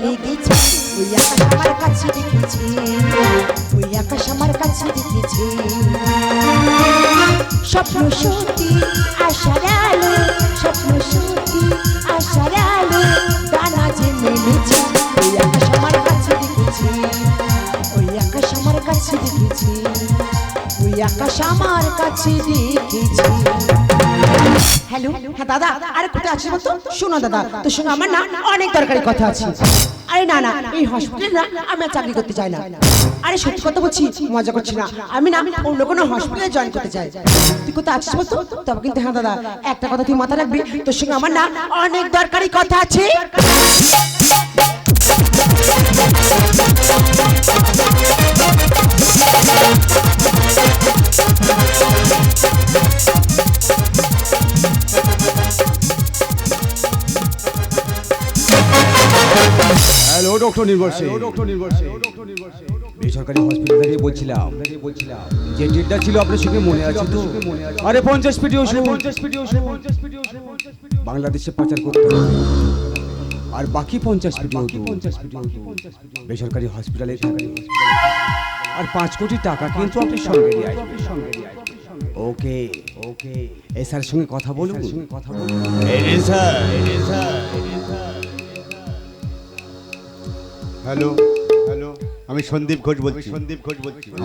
লেগেছে। ওই আকাশ আমার কাছে রেখেছে, ওই আকাশ আমার কাছে রেখেছে। স্বপ্ন সত্যি আশার আলো, স্বপ্ন সত্যি আশার আলো, ডানা যে মেলেছে। ওই আকাশ আমার কাছে রেখেছে, ওই আকাশ আমার কাছে রেখেছে, ওই আকাশ আমার কাছে রেখেছে। হ্যালো, হ্যাঁ দাদা, আরে কোথায় আছিস বলতো? শোনো দাদা, তোর সঙ্গে আমার না অনেক দরকারি কথা আছে। আরে না না, এই হসপিটালে না আমি আর চাকরি করতে চাই না। আরে সত্যি কথা বলছি, মজা করছি না। আমি না অন্য কোনো হসপিটালে জয়েন করতে চাই। তুই কোথায় আছিস বলতো? তবে কিন্তু হ্যাঁ দাদা, একটা কথা তুই মাথায় রাখবি, তোর সঙ্গে আমার না অনেক দরকারি কথা আছে। হ্যালো ডক্টর নির্ভর সিং, বেসরকারি হসপিটাল থেকে বলছিলাম। যে ডেটটা ছিল আপনার সঙ্গে মনে আছে তো? আরে 50 পেটি ওষুধ বাংলাদেশে পাচার করতে হবে, আর বাকি 50 পেটি বেসরকারি হসপিটালে থাকে। আর 5 কোটি টাকা কিন্তু আপনি সঙ্গে নিয়ে আসবেন। ওকে ওকে, এই স্যারের সঙ্গে কথা বলুন। হ্যালো হ্যালো, আমি সন্দীপ ঘোষ বলছি।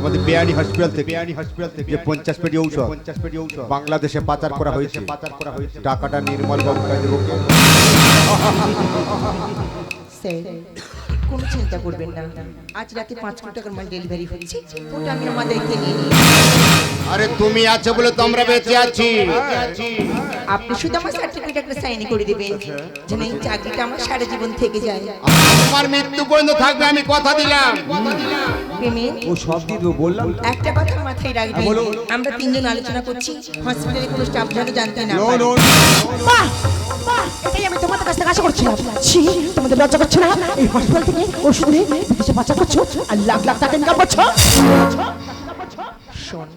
আমাদের বেআইনি হসপিটাল থেকে যে 50 পেটি ঔষধ বাংলাদেশে পাচার করা হয়েছে, টাকাটা নির্মল বাবু কাছে দেবো। স্যার, কোনো চিন্তা করবেন না, আজ রাতে 5 কোটি টাকার মাল ডেলিভারি হচ্ছে, ওটা আমি আমার দায়িত্বে নিয়ে নিই। আরে তুমি আছো বলে তো আমরা বেঁচে আছি। আপনি শুধু আমার সার্টিফিকেট একটা সাইন করে দিবেন, যেন এই চাকরিটা আমার সারা জীবন থেকে যায়। তোমার মৃত্যু পর্যন্ত থাকবে, আমি কথা দিলাম। পেমেন্ট ও সব দিয়ে দেবো বললাম। একটা কথা মাথায় রাখবেন, আমরা 3 জন আলোচনা করছি, হসপিটালে কোনো স্টাফ যেন জানতে না পারে। বাহ বাহ, এটাই আমি তোমাদের কাছ থেকে আশা করছিলাম। ছি, তোমাদের লজ্জা করছে না? এই হসপিটাল থেকে ওষুধ নিয়ে বিদেশে পাচার করছো আর লাখ লাখ টাকা ইনকাম করছো। শোন,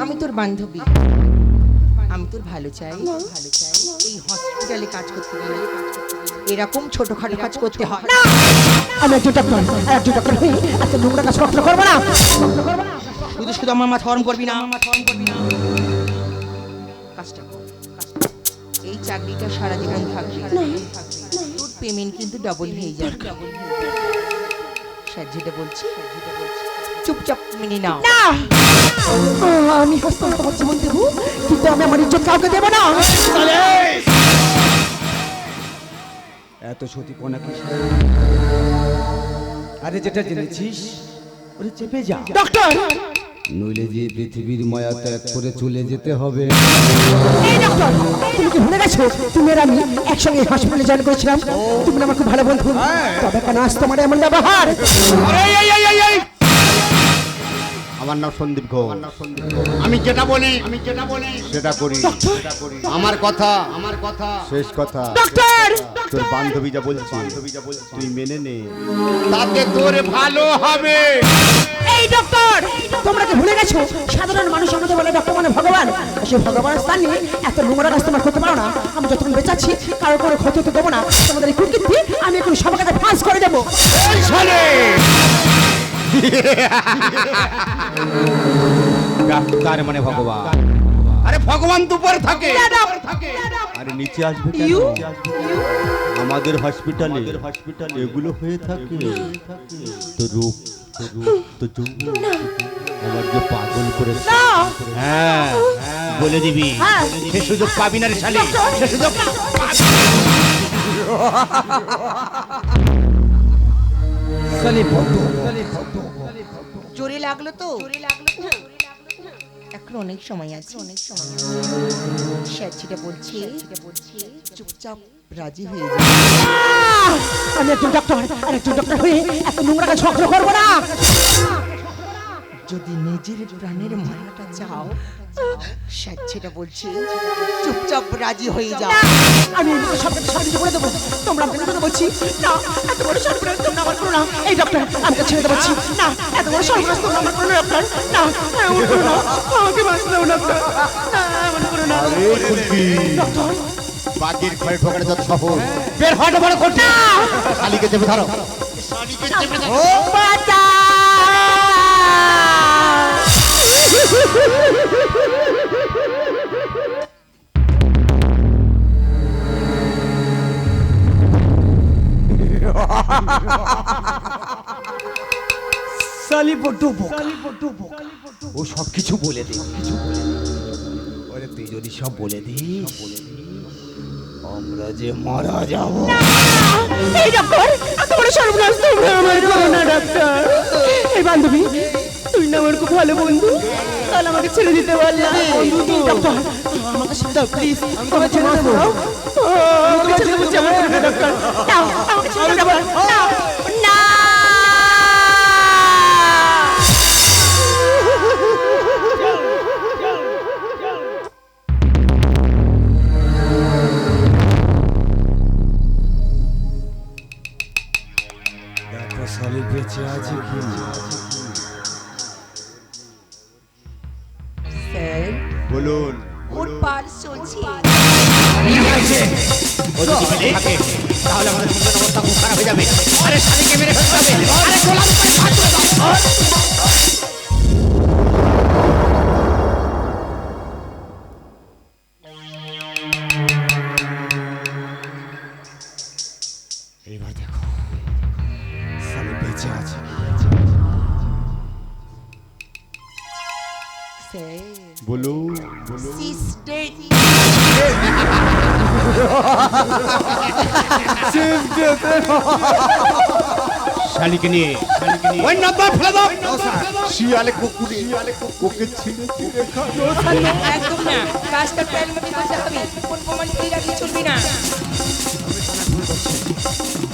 আমি তোর বান্ধবী, আমি তোর ভালো চাই। এই হসপিটালে কাজ করতে গেলে এরকম ছোটখাটো কাজ করতে হয় না। আমি একজন ডক্টর হয়ে এত নোংরা কাজ করবো না। শুধু শুধু আমার মাথা গরম করবি না। কাজটা কর, এই চাকরিটা সারা জীবন থাকবে, তোর পেমেন্ট কিন্তু ডাবল হয়ে যাবে। স্যার যেটা বলছি চুপচাপ মেনে নাও। আমি হসপিটালে তোমার জীবন দেবো, কিন্তু আমি আমার ইজ্জত কাউকে দেবো না। এত সতীপনা কি? আরে যেটা জেনেছিস ওরে চেপে যা ডক্টর, নইলে যে পৃথিবীর মায়া ত্যাগ করে চলে যেতে হবে। এই ডক্টর, তুমি কি ভুলে গেছো তুমি আর আমি একসঙ্গে হসপিটালে জয়েন করেছিলাম? তুমি আমার খুব ভালো বন্ধু, তবে কেন আজ তোমার এমন ব্যবহার? আমার নাম সন্দীপ ঘোষ। আমি যেটা বলি সেটা করি। আমার কথা শেষ কথা। ডক্টর, তোর বান্ধবী যা বলছে তুই মেনে নে, তাতে তোর ভালো হবে। এই ডক্টর, তোমরা কি ভুলে গেছো সাধারণ মানুষ আমাদের বলে ডক্টর মানে ভগবান? সেই ভগবানের স্থান নিয়ে এত নোংরা কাজ তোমরা করতে পারো না। আমি যতক্ষণ বেঁচে আছি কারোর কোনো ক্ষতি হতে দেবো না। তোমাদের এই কুকীর্তি আমি এখন সবার কাছে ফাঁস করে দেবো। ডাক্তার মানে ভগবান। আরে ভগবান তো উপরে থাকে, আরে নিচে আসবে কেন? আমাদের হসপিটালে এগুলো হয়ে থাকে। তো রূপ তো যৌবন আমার যে পাগল করেছে। হ্যাঁ বলে দিবি, সে সুযোগ পাবি না রে শালি, সে সুযোগ জোরে লাগলো তো? এখন অনেক সময় আছে। স্যার যেটা বলছি চুপচাপ রাজি হয়ে যাবে। আমি একজন ডক্টর, আর একজন ডক্টর হয়ে এত নোংরা কাজ সহ্য করবো না। যদি নিজের প্রাণের মায়াটা চাও, স্যার যেটা বলছি চুপচাপ রাজি হয়ে যাও। আমি সবটাকে সাহায্য করে দেবো। তোমরা আমাকে কথা বলছি না, এত বড় সর্বনাশ তোমরা আমার করো না। এই ডক্টর, আমি ছেড়ে দেবো না, এত বড় সর্বনাশ তোমরা আমার করো না ডক্টর। না, এমন করো না, আমাকে বাঁচতে দাও ডক্টর, না এমন করো না ডক্টর। বাগের ঘরে ঢোকাটা যত সহজ বের হওয়াটা বড় কঠিন শালিকে চেপে ধরো ও বাঁচা সালি বড্ড বোকা ও সব কিছু বলে দে ওরে তুই যদি সব বলে দিস আমরা যে মারা যাবো এই ডাক্তার এত বড় সর্বনাশ তোমরা আমার করো না ডাক্তার এই বান্ধবী তুই না আমার খুব ভালো বন্ধু তাহলে আমাকে ছেড়ে দিতে পারলা ডাক্তার আমাকে ছেড়ে দাও প্লিজ আমাকে ছেড়ে দাও আমাকে ছেড়ে বলছি আমার ডাক্তার নাও আমাকে ছেড়ে দাও নাও না দেখো সালি বেঁচে আছে কি স্যার বলুন ওর পার্স চলছে ও যদি বেঁচে থাকে তাহলে আমাদের জীবনের অবস্থা খুব খারাপ হয়ে যাবে আরে শালিকে মেরে ফেলতে হবে আরে গোলাম করে ভাগ করে দাও এইবার দেখো সালি বেঁচে আছে স্যার বলুন সিস্টার শালিকে নিয়ে ওই নাম্বার ফেলে দাও শিয়ালে কুকুরে ওকে ছিঁড়ে ছিঁড়ে খাও একদম না কাজটা প্ল্যান মতো করতে হবে কোন প্রমাণ দিয়ে রাখলে চলবে না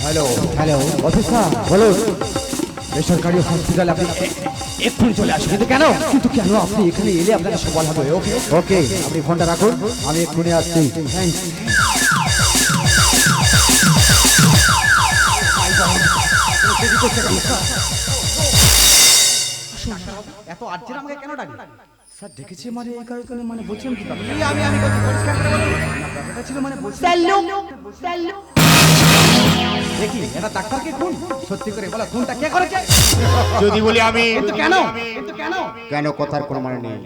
হ্যালো অফিসার বলুন বেসরকারি হসপিটালে আপনি এক্ষুনি চলে আসুন কিন্তু কেন আপনি এখানে এলে আপনাকে সবল হবে ওকে আপনি ফোনটা রাখুন আমি এক্ষুনি আসছি এত আর্জেন্ট আমাকে কেন ডাকে স্যার দেখেছি মানে এই কারণে মানে বলছিলাম কি আমি বলছি পরিষ্কার করে বলুন ব্যাপারটা ছিল মানে বলছি স্যালু দেখি এটা ডাক্তারকে খুন সত্যি করে বলো খুনটা কে করেছে যদি বলি আমি কিন্তু কেন কেন কথার কোনো মানে নেই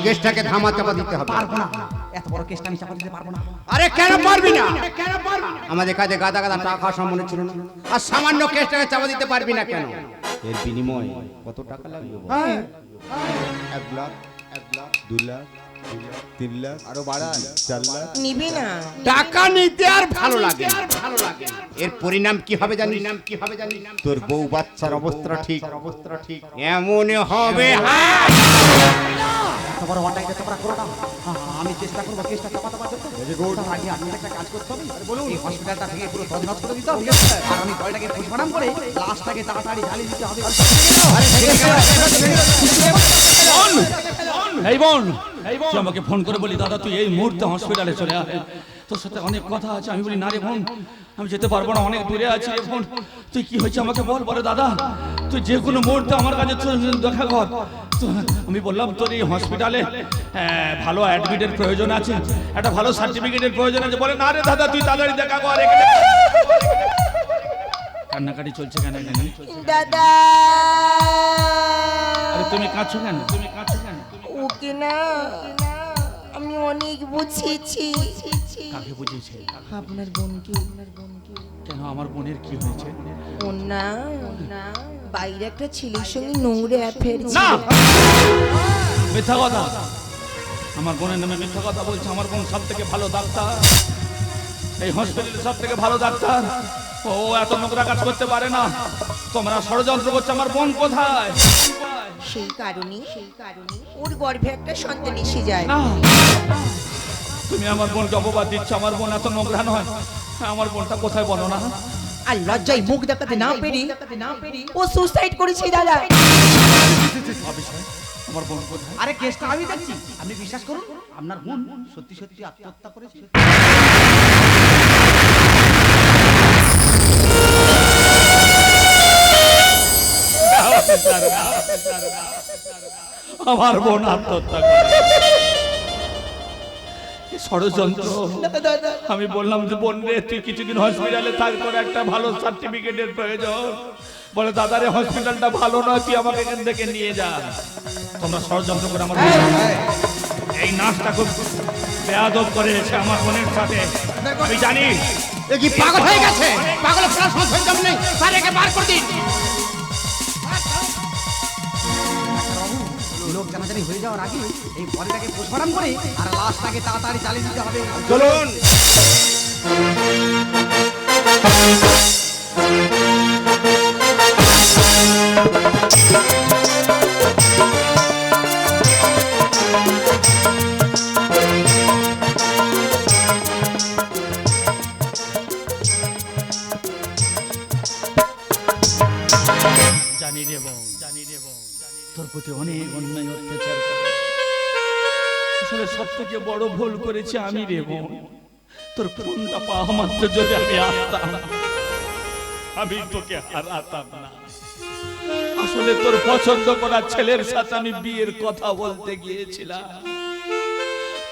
কেসটাকে ধামা চাপা দিতে হবে পারবো না এত বড় কেসটা আমি চাপা দিতে পারবো না আরে কেন পারবি না আমাদের কাছে গাদা গাদা টাকা সামনে ছিল না আর সামান্য কেসটাকে চাপা দিতে পারবি না কেন এর বিনিময় কত টাকা লাগবে বল? 1 লাখ 2 লাখ 3 লাখ আরো বাড়ান 4 লাখ নিবি না টাকা নিতে আর ভালো লাগে এর পরিণাম কি হবে জানিস তোর বউ বাচ্চার অবস্থা ঠিক এমন হবে এত বড় অন্যায় তোমরা করো না আমি চেষ্টা করবো কেসটা চাপা দেওয়ার জন্য ভেরি গুড আগে আপনি একটা কাজ করতে হবে বলুন এই হসপিটালটা ভেঙে পুরো তছনছ করে দিতে হবে আর আমি গয়টাকে পোস্টমর্টম করে লাশটাকে তাড়াতাড়ি জ্বালিয়ে দিতে হবে এই বোন তুই আমাকে ফোন করে বলি দাদা তুই এই মুহূর্তে হসপিটালে চলে আয় তোর সাথে অনেক কথা আছে আমি বলি না রে বোন আমি যেতে পারবো না অনেক দূরে আছি রে বোন তুই কি হয়েছে আমাকে বল বলে দাদা তুই যে কোনো মুহূর্তে আমার কাছে দেখা কর আমি বললাম তোর এই হসপিটালে ভালো অ্যাডমিটের প্রয়োজন আছে একটা ভালো সার্টিফিকেটের প্রয়োজন আছে বলে না রে দাদা তুই তাড়াতাড়ি দেখা কর কান্নাকাটি চলছে কেন দাদা আরে তুমি কাঁদছো কেন ওকে না আমি অনেক বুঝিয়েছি কাকে বুঝিয়েছে আপনার বোনকে কেন আমার বোনের কি হয়েছে ও না বাইরে একটা ছেলের সঙ্গে নোংরা অ্যাফেয়ার না ছিল মিথ্যা কথা আমার বোনের নামে মিথ্যা কথা বলছে আমার বোন সব থেকে ভালো ডাক্তার এই হসপিটালে সব থেকে ভালো ডাক্তার ও এত নোংরা কাজ করতে পারে না তোমরা ষড়যন্ত্র করছো আমার বোন কোথায় সেই কারণে ওর গর্ভে একটা সন্তান এসে যায় না তুমি আমার বোনকে অপবাদ দিচ্ছ আমার বোন এত নোংরা নয় আমার বোনটা কোথায় বলো না আর লজ্জায় মুখ দেখাতে না পেরে ও সুসাইড করেছে দাদা অবিশ্বাস আমার বোন কোথায় আরে কেসটা আমি দেখছি আপনি বিশ্বাস করুন আপনার বোন সত্যি সত্যি আত্মহত্যা করেছে আমার বোন আত্মহত্যা করে ষড়যন্ত্র। আমি বললাম যে বোন রে তুই কিছুদিন হসপিটালে থাক, তোর একটা ভালো সার্টিফিকেটের প্রয়োজন। বলে দাদা রে হসপিটালটা ভালো নয়, তুই আমাকে এখান থেকে নিয়ে যা। তোমরা ষড়যন্ত্র করে আমার এই নাচটা খুব বেয়াদব করেছে আমার বোনের সাথে। আমি জানি এ কি পাগল হয়ে গেছে? পাগল প্রাণ সহ্য নেই, স্যার একে বার করে দিন। লোক জানাজানি হয়ে যাওয়ার আগে এই বডিটাকে পোস্টমর্টম করে আর লাশটাকে তাড়াতাড়ি চালিয়ে দিতে হবে। চলুন। জানি রে বোন, তোর প্রতি অনেক অন্যায় অত্যাচার করে। আসলে সব থেকে বড় ভুল করেছি আমি রে বোন। তোর ফোনটা পাওয়া মাত্র যদি আমি আসতাম, আমি তোকে হারাতাম না। আসলে তোর পছন্দ করা ছেলের সাথে আমি বিয়ের কথা বলতে গিয়েছিলাম,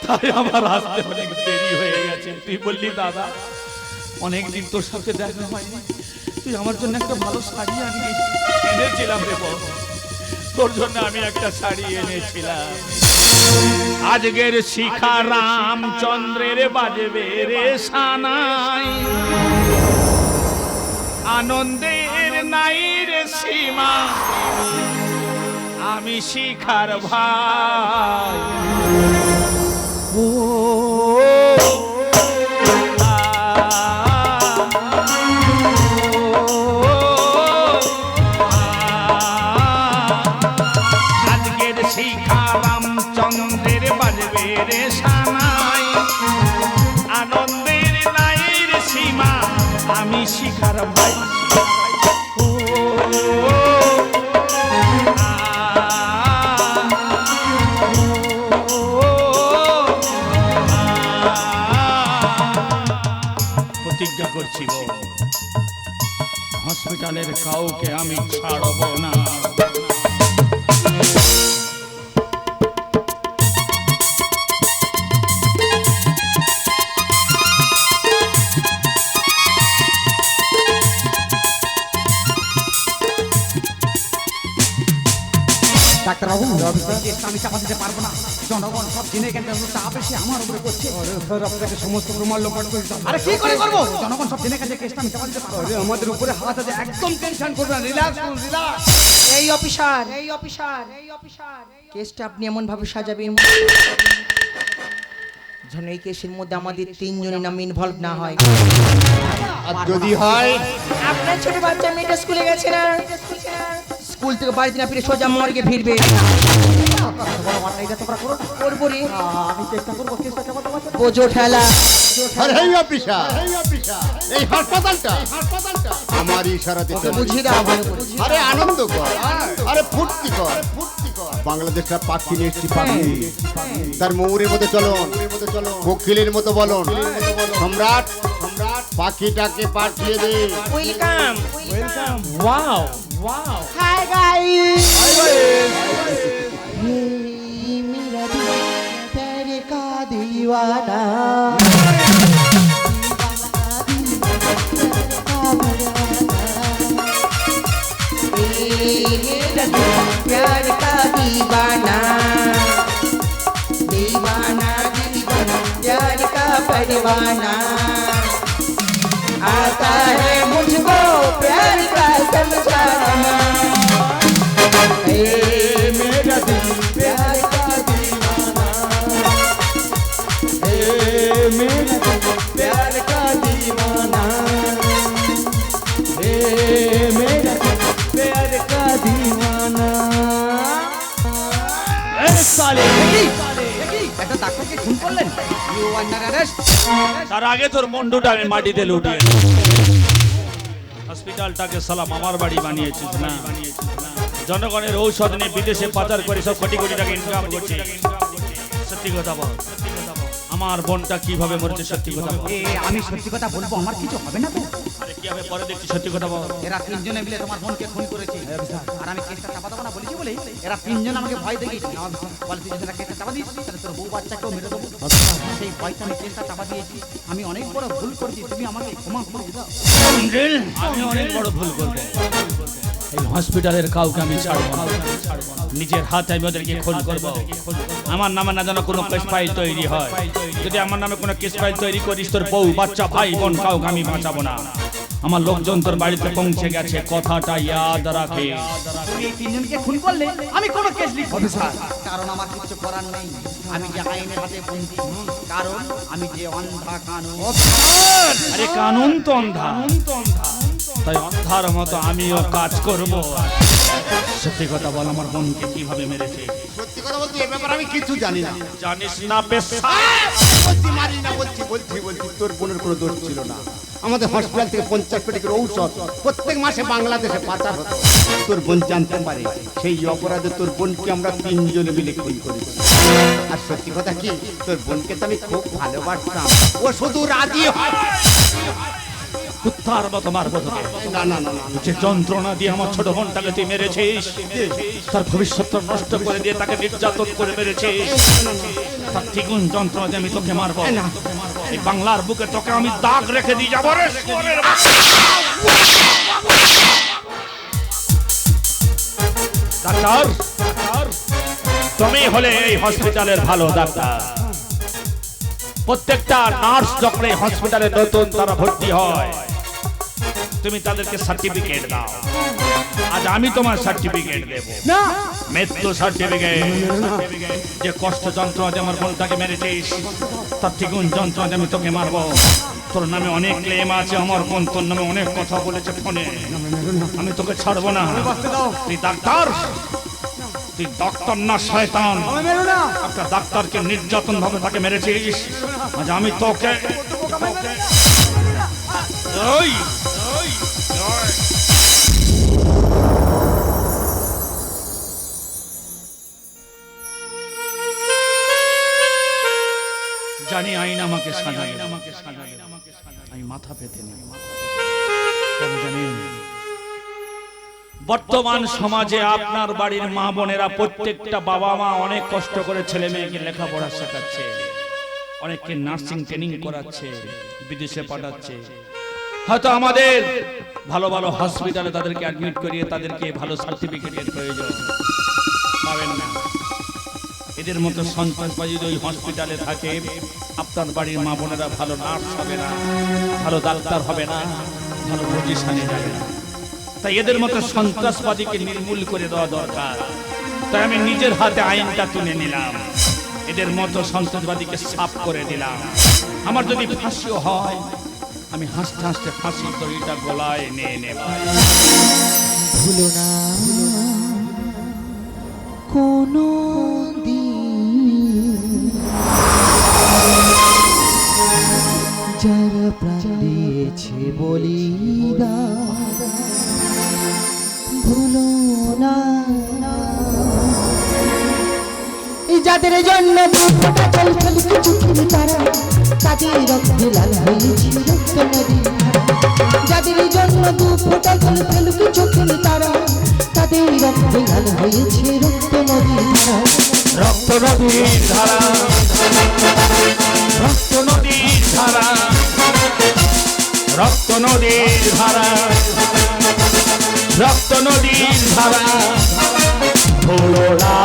তাই আমার আসতে অনেক দেরি হয়ে গেছে। তুই বললি দাদা অনেকদিন তোর সাথে দেখা হয়নি, তুই আমার জন্য একটা ভালো শাড়ি এনেছিলাম রে বোন। তোর জন্য আমি একটা শাড়ি এনেছিলাম। আজকের শিখা রামচন্দ্রের বাজবে রে সানাই, আনন্দের নাই রে সীমা, আমি শিখার ভাই। ও আজকের শিখা রামচন্দ্রের বাজবে রে সানাই, আনন্দের নাই রে সীমা, আমি শিখার ভাই। ও প্রতিজ্ঞা করছি বোন, হসপিটালের কাউকে আমি ছাড়ব না। ডাক্তারবাবু, কেসটা আমি চাপা দিতে পারবো না। জনগণ সব জেনে কেন চাপ এসে আমার উপরে করছে। স্যার আপনাকে সমস্ত প্রমাণ লোপাট করে দিতে হবে। আরে কি করে করবো? জনগণ সব জেনে গেছে, কেসটা আমি চাপা দিতে পারবো না। আমাদের উপরে হাত আছে, একদম টেনশন করবেন না, রিল্যাক্স করুন, রিল্যাক্স। এই অফিসার, কেসটা আপনি এমন ভাবে সাজাবেন যেন এই কেসের মধ্যে আমাদের তিনজনের নাম ইনভলভ না হয়। আর যদি হয়? আপনার ছোট বাচ্চা মেয়েটা স্কুলে গেছে না, স্কুল থেকে বাড়িতে না ফিরে সোজা মর্গে ফিরবে। করবো রে, আমি চেষ্টা করবো, কেসটা চাপাতে পারবো। বোঝো ঠেলা। আর এই অফিসার, এই হাসপাতালটা আমার ইশারাতে ওকে চলে। বুঝিয়ে দাও ভালো করে। আরে আনন্দ কর, আরে ফুর্তি কর। বাংলাদেশটা পাখি নিয়ে এসছি, পাখি তার ময়ূরের মতো চলন, কোকিলের মতো বলন। সম্রাট পাখিটাকে পাঠিয়ে দে। ওয়েলকাম। ওয়াও, हाय गाइस, ये मेरा दिल तेरे का दीवाना, प्यार का दीवाना, दीवाना दीवाना प्यार का परवाना, आता है मुझको प्यार का समझाना। मेरा दिल प्यार का दीवाना, मेरा दिल प्यार का दीवाना, मेरा दिल प्यार का दीवाना। সালে একটা ডাক্তারকে খুন করলেন, ইউ আন্ডার অ্যারেস্ট। তার আগে তোর মুন্ডুটা আমি মাটিতে লুটিয়ে হসপিটালটাকে সালাম আমার বাড়ি বানিয়েছিস না। জনগণের ঔষধ নিয়ে বিদেশে পাচার করে সব কোটি কোটি টাকা ইনকাম করছে। সত্যি কথা বল, আমার বোনটা কিভাবে মরেছে, সত্যি কথা বল। আমি সত্যি কথা বলবো, আমার কিছু হবে না তো। আরে কি কি হবে পরে দেখছি, সত্যি কথা বল। এরা তিনজনে মিলে তোমার বোনকে খুন করেছে, আর আমি কেসটা চাপা দেবো না বলেছি বলে এরা তিনজন আমাকে ভয় দেখিয়েছে। বলে তুই যদি কেসটা চাপা দিস তাহলে তোর বউ বাচ্চাকেও মেরে দেবো। সেই ভয়টা আমি কেসটা চাপা দিয়েছি। আমি অনেক বড় ভুল করেছি, তুমি আমাকে ক্ষমা করে দাও। আমি অনেক বড় ভুল করবো, এই হসপিটালের কাউকে আমি ছাড়বো না, নিজের হাতে আমি ওদেরকে খুন করবো। আমার নামে না যেন কোনো কেস ফাইল তৈরি হয়, যদি আমার নামে কোনো কেস ফাইল তৈরি করিস তোর বউ বাচ্চা ভাই বোন কাউকে আমি বাঁচাবো না। আমার লোকজন তোর বাড়িতে পৌঁছে গেছে, কথাটা ইয়াদ রাখে। তুমি এই তিনজনকে খুন করলে আমি কোনো কেস লিখব না, কারণ আমার কিছু করার নেই। আমি যে আইনের হাতে বন্দী, কারণ আমি যে অন্ধা কানুন। আরে কানুন তো অন্ধা, তাই অন্ধার মতো আমিও কাজ করব। সত্যি কথা বল, আমার বোনকে কিভাবে মেরেছে? সত্যি কথা বলতে এ ব্যাপারে আমি কিছু জানি না। জানিস না পেশা? বলছি মারি না, বলছি তোর বোনের কোনো দোষ ছিল না। আমাদের হসপিটাল থেকে 50 পেটি করে ঔষধ প্রত্যেক মাসে বাংলাদেশে পাচার হতো। তোর বোন জানতে পারে, সেই অপরাধে তোর বোনকে আমরা তিনজনে মিলে খুন করেছি। আর সত্যি কথা কি, তোর বোনকে তো আমি খুব ভালোবাসতাম, ও শুধু রাজি হয়। কুত্তার মতো মারবো তোকে। না না না না, যে যন্ত্রণা দিয়ে আমার ছোট বোনটাকে তুই মেরেছিস, তার ভবিষ্যৎটা নষ্ট করে দিয়ে তাকে নির্যাতন করে মেরেছিস, তার দ্বিগুণ যন্ত্রণা দিয়ে আমি তোকে মারবো। এই বাংলার বুকে তোকে আমি দাগ রেখে দিয়ে যাবো রে শুয়োরের বাচ্চা। ডাক্তার, তুমি হলে এই হসপিটালের ভালো ডাক্তার। প্রত্যেকটা নার্স যখন এই হসপিটালে নতুন তারা ভর্তি হয়, তুমি তাদেরকে সার্টিফিকেট দাও। আজ আমি তোমার সার্টিফিকেট দেব না, মৃত্যু সার্টিফিকেট। যে কষ্ট যন্ত্রণা দিয়ে আমার বোনটাকে মেরেছিস, তার দ্বিগুণ যন্ত্রণা দিয়ে আমি তোকে মারবো। তোর নামে অনেক ক্লেম আছে, আমার বোন তোর নামে অনেক কথা বলেছে ফোনে, আমি তোকে ছাড়বো না। তুই ডাক্তার, তুই ডাক্তার না শয়তান। একটা ডাক্তারকে নির্যাতন ভাবে তাকে মেরেছিস, আজ আমি তোকে ওই জানি আইন আমাকে সাজাবে, আমি মাথা পেতে নেই। কেন জানেন? বর্তমান সমাজে আপনার বাড়ির মা বোনেরা প্রত্যেকটা বাবা মা অনেক কষ্ট করে ছেলে মেয়েকে লেখাপড়া শেখাচ্ছে, অনেককে নার্সিং ট্রেনিং করাচ্ছে, বিদেশে পাঠাচ্ছে। হয়তো আমাদের ভালো ভালো হসপিটালে তাদেরকে অ্যাডমিট করিয়ে তাদেরকে ভালো সার্টিফিকেটের প্রয়োজন, পাবেন না। এদের মতো সন্ত্রাসবাদী যদি ওই হসপিটালে থাকে, আপনার বাড়ির মা বোনেরা ভালো নার্স হবে না, ভালো ডাক্তার হবে না, ভালো পজিশনে যাবে না। তাই এদের মতো সন্ত্রাসবাদীকে নির্মূল করে দেওয়া দরকার। তাই আমি নিজের হাতে আইনটা তুলে নিলাম, এদের মতো সন্ত্রাসবাদীকে সাফ করে দিলাম। আমার যদি ফাঁসিও হয়, আমি হাসতে হাসতে ফাঁসির দড়িটা গলায় নিয়ে নেব। ভুলো না কোনো দিন যারা প্রাণ দিয়েছে বলিদান, ভুলো না এই যাদের জন্য জল ফেলছে চোখের তারা, তাদের রক্তে লাল হয়েছে রক্ত নদী। যাদের জন্য দু ফোঁটা জল ফেলছে চোখের তারা, তাদের রক্তে লাল হয়েছে রক্ত নদী। রক্ত নদীর ধারা, রক্ত নদীর ধারা, রক্ত নদীর ধারা, রক্ত নদীর ধারা, ভুলো না